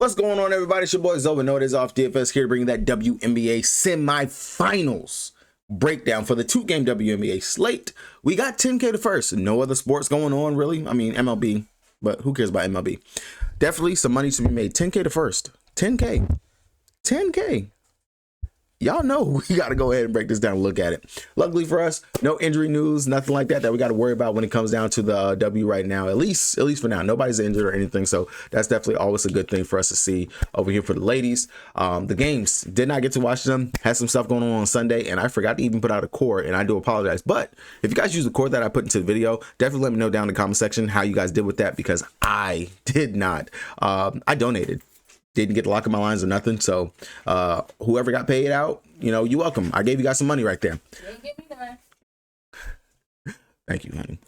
What's going on, everybody? It's your boy Zoe. No, it is off DFS here to bring you that WNBA semifinals breakdown for the 2-game WNBA slate. We got 10K to first. No other sports going on, really. I mean, MLB, but who cares about MLB? Definitely some money to be made. 10K to first. 10K. 10K. Y'all know we got to go ahead and break this down and look at it. Luckily for us, no injury news, nothing like that we got to worry about when it comes down to the W right now. At least for now, nobody's injured or anything. So that's definitely always a good thing for us to see over here for the ladies. The games, did not get to watch them. Had some stuff going on Sunday, and I forgot to even put out a core, and I do apologize. But if you guys use the core that I put into the video, definitely let me know down in the comment section how you guys did with that, because I did not. I donated. Didn't get to lock in my lines or nothing. So whoever got paid out, you know, you're welcome. I gave you guys some money right there. Thank you, honey.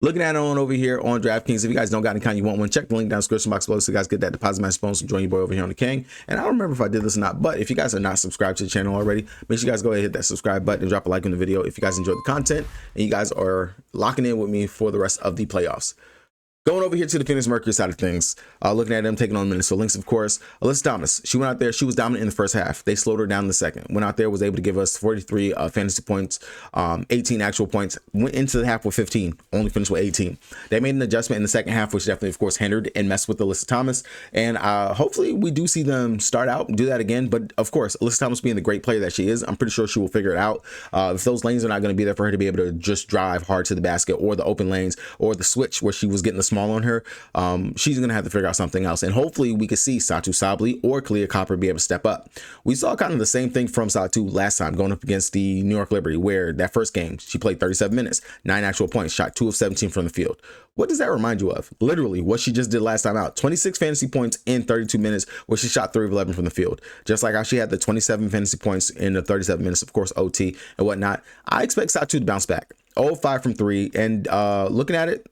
Looking at it on over here on DraftKings. If you guys don't got an account, you want one, check the link down in the description box below so you guys get that deposit match bonus and join your boy over here on the King. And I don't remember if I did this or not, but if you guys are not subscribed to the channel already, make sure you guys go ahead and hit that subscribe button and drop a like on the video if you guys enjoyed the content and you guys are locking in with me for the rest of the playoffs. Going over here to the Phoenix Mercury side of things, looking at them taking on Minnesota Lynx, of course. Alyssa Thomas, she went out there. She was dominant in the first half. They slowed her down in the second. Went out there, was able to give us 43 fantasy points, 18 actual points. Went into the half with 15, only finished with 18. They made an adjustment in the second half, which definitely, of course, hindered and messed with Alyssa Thomas. And hopefully we do see them start out and do that again. But, of course, Alyssa Thomas being the great player that she is, I'm pretty sure she will figure it out. If those lanes are not going to be there for her to be able to just drive hard to the basket, or the open lanes, or the switch where she was getting the small on her, she's going to have to figure out something else. And hopefully we could see Satou Sabally or Kalia Copper be able to step up. We saw kind of the same thing from Satou last time going up against the New York Liberty, where that first game she played 37 minutes, 9 actual points, shot 2 of 17 from the field. What does that remind you of? Literally what she just did last time out. 26 fantasy points in 32 minutes, where she shot 3 of 11 from the field. Just like how she had the 27 fantasy points in the 37 minutes, of course, OT and whatnot. I expect Satou to bounce back. 0-5 from 3. And looking at it,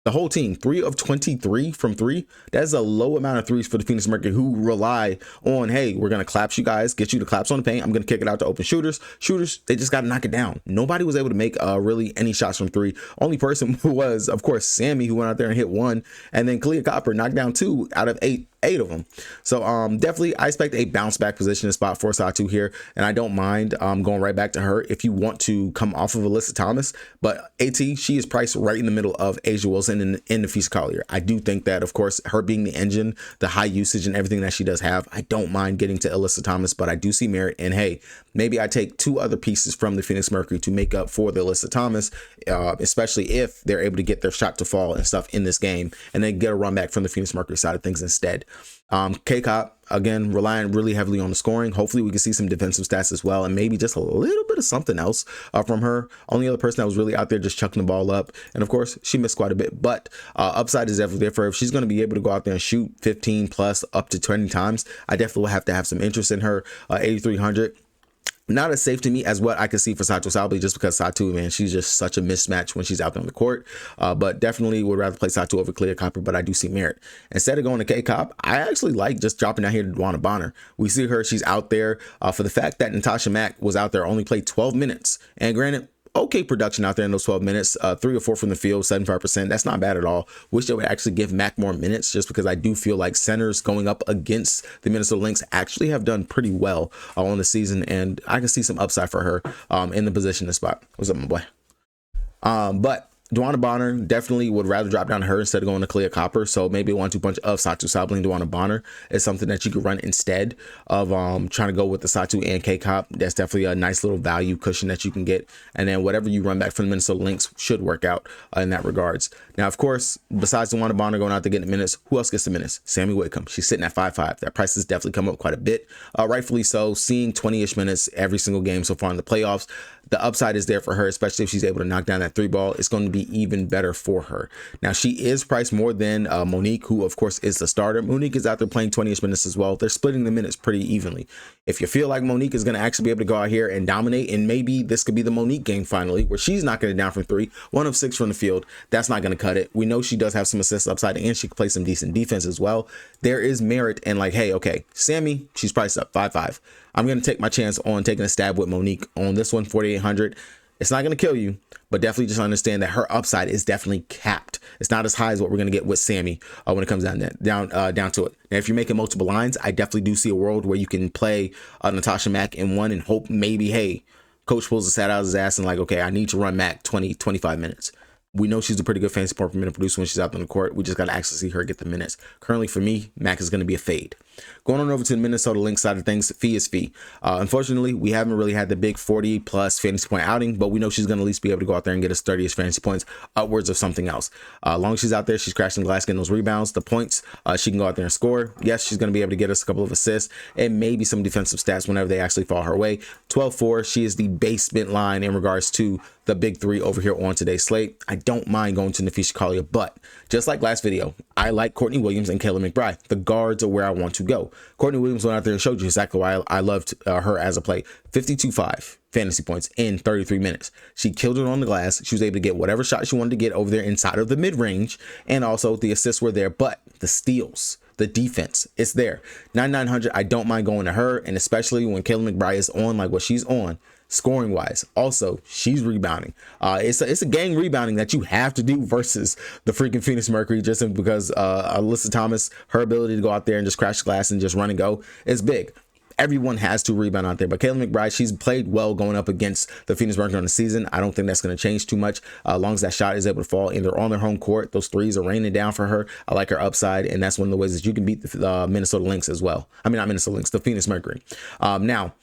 the whole team, 3 of 23 from 3. That's a low amount of threes for the Phoenix Mercury, who rely on, hey, we're going to claps you guys, get you the claps on the paint. I'm going to kick it out to open shooters. They just got to knock it down. Nobody was able to make really any shots from 3. Only person who was, of course, Sammy, who went out there and hit 1. And then Kalia Copper knocked down 2 out of 8 of them. So definitely I expect a bounce back position spot for Satou here, and I don't mind going right back to her if you want to come off of Alyssa Thomas. But AT, she is priced right in the middle of Asia Wilson in the Feast Collier. I do think that, of course, her being the engine, the high usage and everything that she does have, I don't mind getting to Alyssa Thomas, but I do see merit in, hey, maybe I take 2 other pieces from the Phoenix Mercury to make up for the Alyssa Thomas, especially if they're able to get their shot to fall and stuff in this game, and then get a run back from the Phoenix Mercury side of things instead. K-Cop, again, relying really heavily on the scoring. Hopefully we can see some defensive stats as well, and maybe just a little bit of something else from her. Only other person that was really out there just chucking the ball up, and of course she missed quite a bit, but upside is definitely there for her. If she's going to be able to go out there and shoot 15 plus up to 20 times, I definitely will have to have some interest in her. 8,300. Not as safe to me as what I could see for Satou Sabally, just because Satou, man, she's just such a mismatch when she's out there on the court. But definitely would rather play Satou over Kalia Copper, but I do see merit. Instead of going to K-Cop, I actually like just dropping down here to Dwana Bonner. We see her, she's out there for the fact that Natasha Mack was out there, only played 12 minutes. And granted, okay production out there in those 12 minutes, 3 or 4 from the field, 75%. That's not bad at all. Wish they would actually give Mac more minutes, just because I do feel like centers going up against the Minnesota Lynx actually have done pretty well on the season, and I can see some upside for her in the position spot. What's up, my boy? But Dwana Bonner definitely would rather drop down to her instead of going to Kalia Copper. So maybe a 1-2 punch of Satou Sabally and Dwana Bonner is something that you could run instead of trying to go with the Satou and K-Cop. That's definitely a nice little value cushion that you can get. And then whatever you run back from the Minnesota Lynx should work out in that regards. Now, of course, besides Dwana Bonner going out to get the minutes, who else gets the minutes? Sammy Whitcomb. She's sitting at 5.5. That price has definitely come up quite a bit. Rightfully so, seeing 20-ish minutes every single game so far in the playoffs. The upside is there for her, especially if she's able to knock down that 3 ball. It's going to be even better for her. Now, she is priced more than Monique, who, of course, is the starter. Monique is out there playing 20-ish minutes as well. They're splitting the minutes pretty evenly. If you feel like Monique is going to actually be able to go out here and dominate, and maybe this could be the Monique game finally, where she's knocking it down from 3, 1 of 6 from the field, that's not going to cut it. We know she does have some assist upside, and she can play some decent defense as well. There is merit in, like, hey, okay, Sammy, she's priced up 5.5. I'm going to take my chance on taking a stab with Monique on this one, 4,800. It's not going to kill you, but definitely just understand that her upside is definitely capped. It's not as high as what we're going to get with Sammy when it comes down to it. Now, if you're making multiple lines, I definitely do see a world where you can play Natasha Mack in one and hope maybe, hey, coach pulls the sat out of his ass and like, okay, I need to run Mack 20-25 minutes. We know she's a pretty good fantasy point per minute producer when she's out on the court. We just got to actually see her get the minutes. Currently, for me, Mack is going to be a fade. Going on over to the Minnesota Lynx side of things, fee is fee. Unfortunately, we haven't really had the big 40+ fantasy point outing, but we know she's going to at least be able to go out there and get us 30-ish fantasy points, upwards of something else. As long as she's out there, she's crashing the glass, getting those rebounds, the points, she can go out there and score. Yes, she's going to be able to get us a couple of assists and maybe some defensive stats whenever they actually fall her way. 12-4, she is the basement line in regards to the big three over here on today's slate. I don't mind going to Nafisha Collier, but just like last video, I like Courtney Williams and Kayla McBride. The guards are where I want to go. Courtney Williams went out there and showed you exactly why I loved her as a play. 52.5 fantasy points in 33 minutes. She killed it on the glass. She was able to get whatever shot she wanted to get over there inside of the mid-range, and also the assists were there, but the steals, the defense, it's there. 9,900, I don't mind going to her, and especially when Kayla McBride is on like what she's on, scoring wise. Also, she's rebounding. It's a gang rebounding that you have to do versus the freaking Phoenix Mercury, just because Alyssa Thomas, her ability to go out there and just crash the glass and just run and go is big. Everyone has to rebound out there, but Kayla McBride, she's played well going up against the Phoenix Mercury on the season. I don't think that's going to change too much as long as that shot is able to fall and they're on their home court. Those threes are raining down for her. I like her upside, and that's one of the ways that you can beat the Minnesota Lynx as well. I mean, not Minnesota Lynx, the Phoenix Mercury. Now,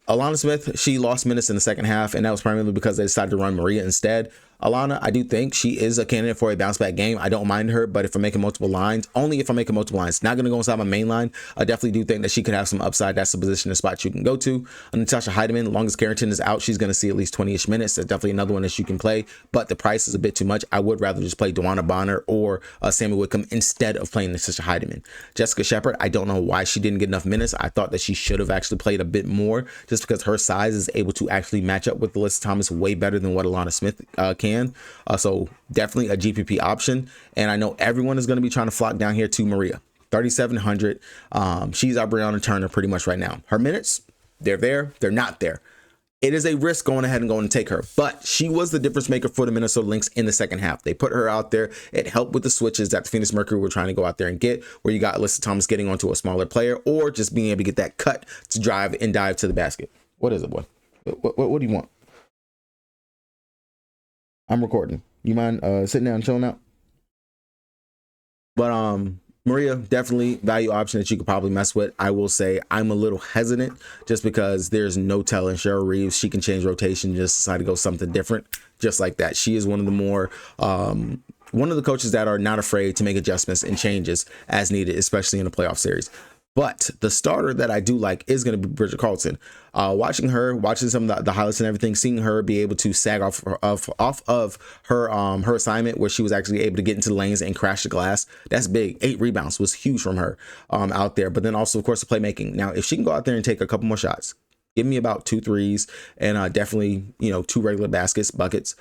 Alana Smith, she lost minutes in the second half, and that was primarily because they decided to run Maria instead. Alana, I do think she is a candidate for a bounce back game. I don't mind her, but if I'm making multiple lines, only if I'm making multiple lines, not going to go inside my main line. I definitely do think that she could have some upside. That's the position and spot you can go to. Natasha Heidemann, as long as Carrington is out, she's going to see at least 20-ish minutes. That's definitely another one that you can play, but the price is a bit too much. I would rather just play Dewana Bonner or Sammy Wickham instead of playing Natasha Heidemann. Jessica Shepard, I don't know why she didn't get enough minutes. I thought that she should have actually played a bit more, just because her size is able to actually match up with Alyssa Thomas way better than what Alana Smith can. So definitely a GPP option. And I know everyone is going to be trying to flock down here to Maria. 3,700. She's our Breonna Turner pretty much right now. Her minutes, they're there. They're not there. It is a risk going ahead and going to take her, but she was the difference maker for the Minnesota Lynx in the second half. They put her out there. It helped with the switches that the Phoenix Mercury were trying to go out there and get, where you got Alyssa Thomas getting onto a smaller player or just being able to get that cut to drive and dive to the basket. What is it, boy? What do you want? I'm recording. You mind sitting down and chilling out? But Maria, definitely value option that you could probably mess with. I will say I'm a little hesitant just because there's no telling Cheryl Reeves. She can change rotation, just decide to go something different, just like that. She is one of the more one of the coaches that are not afraid to make adjustments and changes as needed, especially in a playoff series. But the starter that I do like is going to be Bridget Carlton. Watching some of the highlights and everything, seeing her be able to sag off of her assignment where she was actually able to get into the lanes and crash the glass. That's big. 8 rebounds was huge from her out there. But then also, of course, the playmaking. Now, if she can go out there and take a couple more shots, give me about 2 threes and definitely, 2 regular buckets.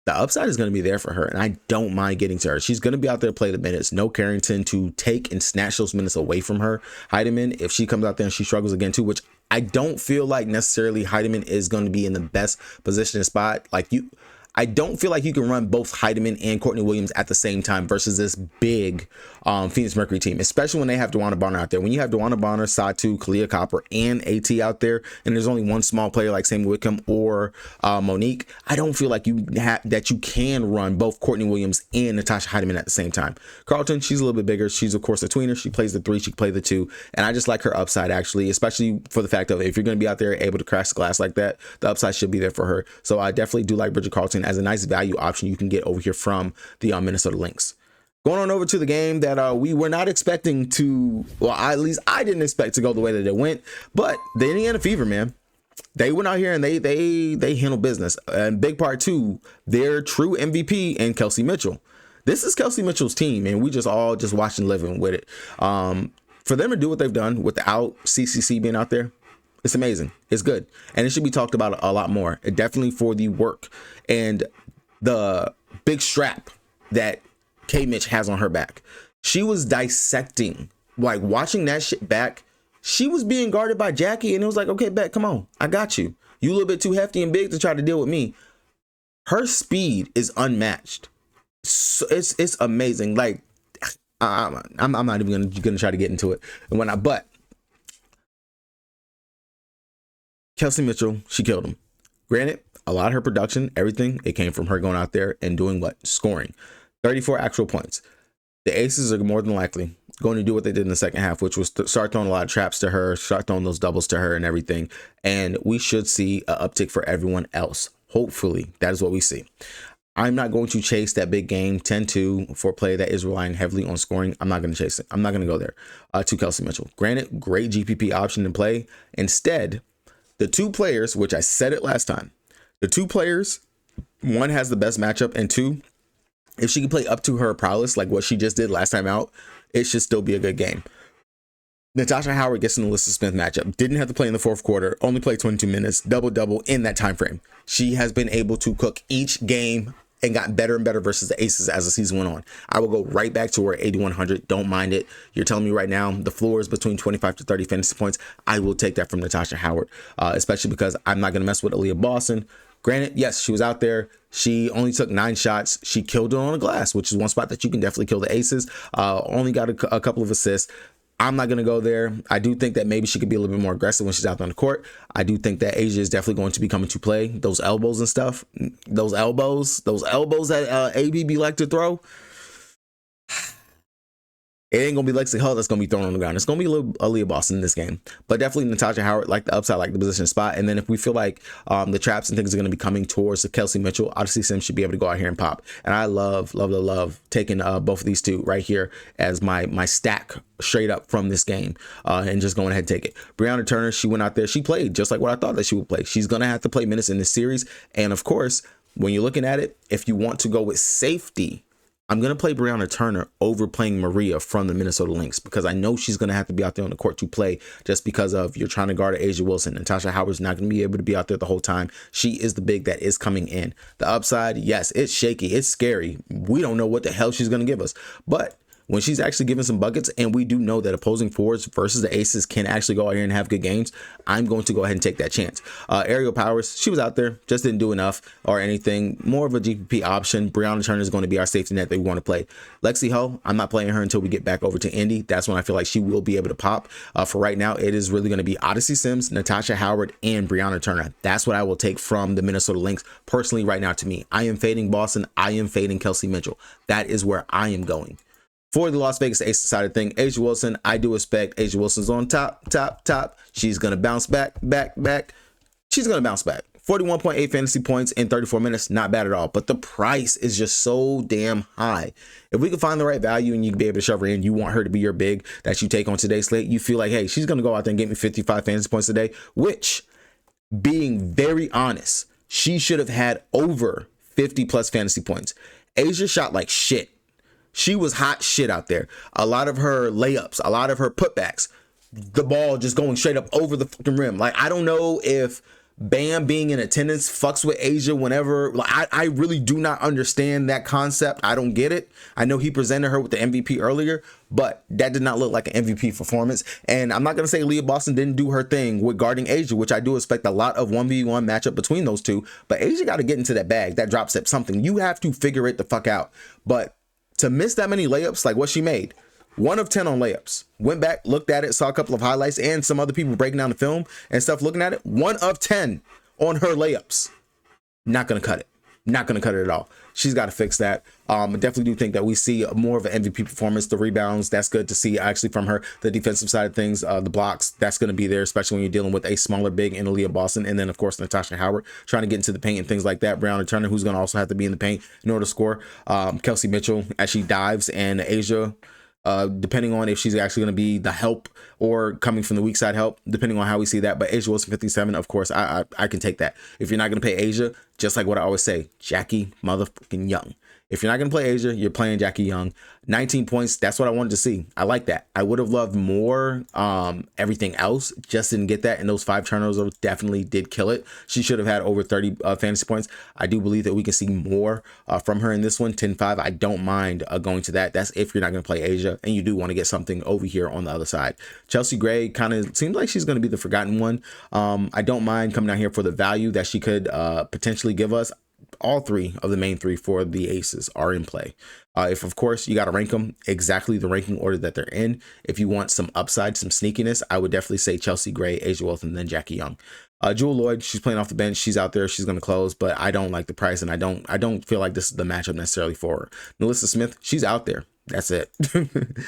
The upside is going to be there for her, and I don't mind getting to her. She's going to be out there to play the minutes. No Carrington to take and snatch those minutes away from her. Heidemann, if she comes out there and she struggles again too, which I don't feel like necessarily Heidemann is going to be in the best position and spot. I don't feel like you can run both Heidemann and Courtney Williams at the same time versus this big Phoenix Mercury team, especially when they have Dewana Bonner out there. When you have Dewana Bonner, Satu, Kalia Copper, and AT out there, and there's only one small player like Sammy Wickham or Monique, I don't feel like you can run both Courtney Williams and Natasha Heidemann at the same time. Carlton, she's a little bit bigger. She's, of course, a tweener. She plays the 3. She can play the 2. And I just like her upside, actually, especially for the fact of if you're going to be out there able to crash the glass like that, the upside should be there for her. So I definitely do like Bridget Carlton as a nice value option you can get over here from the Minnesota Lynx. Going on over to the game that we were not expecting to, well, at least I didn't expect to go the way that it went, but the Indiana Fever, man, they went out here and they handled business. And big part too, their true MVP and Kelsey Mitchell. This is Kelsey Mitchell's team, and we just watching living with it. For them to do what they've done without CCC being out there, it's amazing. It's good. And it should be talked about a lot more. Definitely for the work and the big strap that K Mitch has on her back. She was dissecting, watching that shit back. She was being guarded by Jackie, and it was like, okay, bet, come on. I got you. You a little bit too hefty and big to try to deal with me. Her speed is unmatched. So it's amazing. Like I'm not even gonna try to get into it. And but Kelsey Mitchell, she killed him. Granted, a lot of her production, everything, it came from her going out there and doing what? Scoring. 34 actual points. The Aces are more than likely going to do what they did in the second half, which was start throwing a lot of traps to her, start throwing those doubles to her and everything. And we should see an uptick for everyone else. Hopefully, that is what we see. I'm not going to chase that big game 10-2 for a play that is relying heavily on scoring. I'm not going to chase it. I'm not going to go there to Kelsey Mitchell. Granted, great GPP option to play. Instead, the two players, which I said it last time, the two players, one has the best matchup, and two, if she can play up to her prowess, like what she just did last time out, it should still be a good game. Natasha Howard gets in the Alyssa Smith matchup. Didn't have to play in the fourth quarter. Only played 22 minutes. Double-double in that time frame. She has been able to cook each game and got better and better versus the Aces as the season went on. I will go right back to her 8,100. Don't mind it. You're telling me right now the floor is between 25 to 30 fantasy points. I will take that from Natasha Howard, especially because I'm not going to mess with Aaliyah Boston. Granted, yes, she was out there. She only took 9 shots. She killed it on the glass, which is one spot that you can definitely kill the Aces. Only got a couple of assists. I'm not going to go there. I do think that maybe she could be a little bit more aggressive when she's out on the court. I do think that Asia is definitely going to be coming to play. Those elbows and stuff, those elbows that ABB like to throw. It ain't going to be Lexi Hull that's going to be thrown on the ground. It's going to be a little Aaliyah Boston in this game. But definitely Natasha Howard, like the upside, like the position spot. And then if we feel like the traps and things are going to be coming towards the Kelsey Mitchell, Odyssey Sims should be able to go out here and pop. And I love taking both of these two right here as my stack straight up from this game and just going ahead and take it. Breonna Turner, she went out there. She played just like what I thought that she would play. She's going to have to play minutes in this series. And of course, when you're looking at it, if you want to go with safety, I'm going to play Breonna Turner over playing Maria from the Minnesota Lynx because I know she's going to have to be out there on the court to play just because of you're trying to guard Asia Wilson. Natasha Howard's not going to be able to be out there the whole time. She is the big that is coming in. The upside, yes, it's shaky. It's scary. We don't know what the hell she's going to give us. But when she's actually giving some buckets, and we do know that opposing forwards versus the Aces can actually go out here and have good games, I'm going to go ahead and take that chance. Aerial Powers, she was out there, just didn't do enough or anything. More of a GPP option. Breonna Turner is going to be our safety net that we want to play. Lexi Hull, I'm not playing her until we get back over to Indy. That's when I feel like she will be able to pop. For right now, it is really going to be Odyssey Sims, Natasha Howard, and Breonna Turner. That's what I will take from the Minnesota Lynx. Personally, right now, to me, I am fading Boston. I am fading Kelsey Mitchell. That is where I am going. For the Las Vegas Aces side of thing, Asia Wilson, I do expect Asia Wilson's on top. She's going to bounce back. She's going to bounce back. 41.8 fantasy points in 34 minutes, not bad at all. But the price is just so damn high. If we can find the right value and you can be able to shove her in, you want her to be your big that you take on today's slate. You feel like, hey, she's going to go out there and get me 55 fantasy points today, which, being very honest, she should have had over 50 plus fantasy points. Asia shot like shit. She was hot shit out there. A lot of her layups, a lot of her putbacks, the ball just going straight up over the fucking rim. Like, I don't know if Bam being in attendance fucks with Asia whenever. Like, I really do not understand that concept. I don't get it. I know he presented her with the MVP earlier, but that did not look like an MVP performance. And I'm not going to say Leah Boston didn't do her thing with guarding Asia, which I do expect a lot of 1v1 matchup between those two. But Asia got to get into that bag, that drop step, something. You have to figure it the fuck out. But to miss that many layups, like what she made, 1 of 10 on layups. Went back, looked at it, saw a couple of highlights and some other people breaking down the film and stuff looking at it. 1 of 10 on her layups. Not going to cut it. Not going to cut it at all. She's got to fix that. I definitely do think that we see more of an MVP performance. The rebounds, that's good to see actually from her. The defensive side of things, the blocks, that's going to be there, especially when you're dealing with a smaller big in Aaliyah Boston. And then, of course, Natasha Howard trying to get into the paint and things like that. Breonna Turner, who's going to also have to be in the paint in order to score. Kelsey Mitchell as she dives, and Asia, depending on if she's actually going to be the help or coming from the weak side help, depending on how we see that. But Asia Wilson 57, of course, I can take that. If you're not going to pay Asia, just like what I always say, Jackie motherfucking Young. If you're not going to play Asia, you're playing Jackie Young. 19 points. That's what I wanted to see. I like that. I would have loved more. Everything else just didn't get that. And those 5 turnovers definitely did kill it. She should have had over 30 fantasy points. I do believe that we can see more from her in this one. 10-5. I don't mind going to that. That's if you're not going to play Asia and you do want to get something over here on the other side. Chelsea Gray kind of seems like she's going to be the forgotten one. I don't mind coming down here for the value that she could potentially give us. All 3 of the main 3 for the aces are in play. If, of course, you got to rank them exactly the ranking order that they're in. If you want some upside, some sneakiness, I would definitely say Chelsea Gray, Asia Wealth, and then Jackie Young. Jewel Lloyd, she's playing off the bench. She's out there. She's going to close, but I don't like the price, and I don't feel like this is the matchup necessarily for her. Melissa Smith, she's out there. That's it.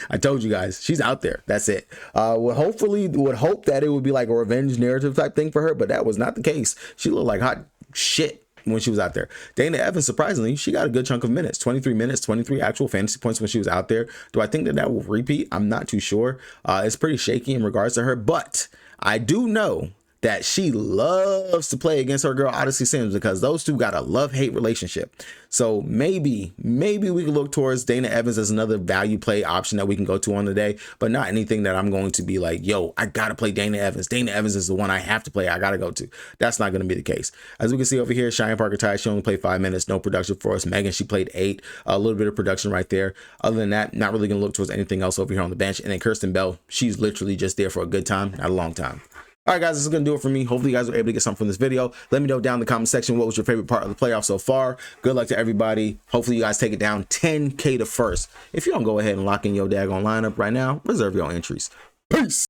I told you guys, she's out there. That's it. Would hope that it would be like a revenge narrative type thing for her, but that was not the case. She looked like hot shit when she was out there. Dana Evans, surprisingly, she got a good chunk of minutes, 23 minutes, 23 actual fantasy points when she was out there. Do I think that will repeat? I'm not too sure. It's pretty shaky in regards to her, but I do know that she loves to play against her girl Odyssey Sims, because those two got a love-hate relationship. So maybe we can look towards Dana Evans as another value play option that we can go to on the day, but not anything that I'm going to be like, yo, I gotta play Dana Evans. Dana Evans is the one I have to play. I gotta go to. That's not going to be the case. As we can see over here, Cheyenne Parker Ty, she only played 5 minutes, no production for us. Megan, she played 8, a little bit of production right there. Other than that, not really going to look towards anything else over here on the bench. And then Kirsten Bell, she's literally just there for a good time, not a long time. All right, guys, this is going to do it for me. Hopefully you guys were able to get something from this video. Let me know down in the comment section what was your favorite part of the playoffs so far. Good luck to everybody. Hopefully you guys take it down 10K to first. If you don't go ahead and lock in your daggone lineup right now, reserve your entries. Peace.